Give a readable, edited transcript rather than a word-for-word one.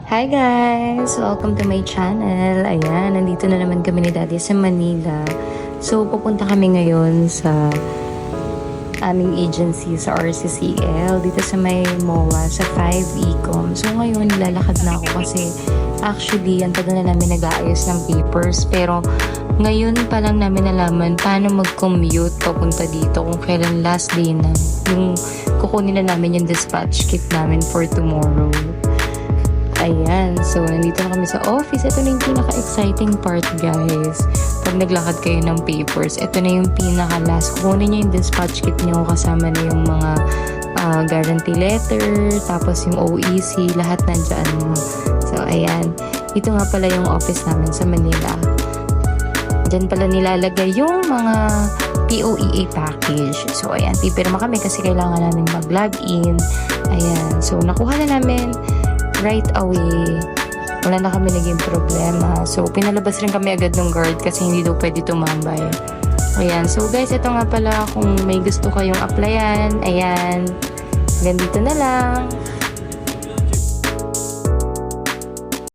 Hi guys! Welcome to my channel. Ayan, nandito na naman kami ni Daddy sa Manila. So, pupunta kami ngayon sa aming agency sa RCCL dito sa may MOA sa 5 Ecom. So, ngayon lalakad na ako kasi actually, ang tagal na namin nag-aayos ng papers. Pero, ngayon pa lang namin nalaman paano mag-commute papunta dito kung kailan last day na. Yung kukunin na namin yung dispatch kit namin for tomorrow. Ayan, so nandito na kami sa office. Ito na yung pinaka-exciting part, guys. Pag naglakad kayo ng papers, ito na yung pinaka-last. Kukunin nyo yung dispatch kit nyo, kasama na yung mga guarantee letter, tapos yung OEC, lahat nandyan mo. So, ayan. Ito nga pala yung office namin sa Manila. Diyan pala nilalagay yung mga POEA package. So, ayan, pipirma kami kasi kailangan namin mag-login. Ayan, so nakuha na namin right away. Wala na kami naging problema. So, pinalabas rin kami agad ng guard kasi hindi daw pwede tumambay. Ayan. So, guys, ito nga pala kung may gusto kayong applyan. Ayan. Ganito na lang.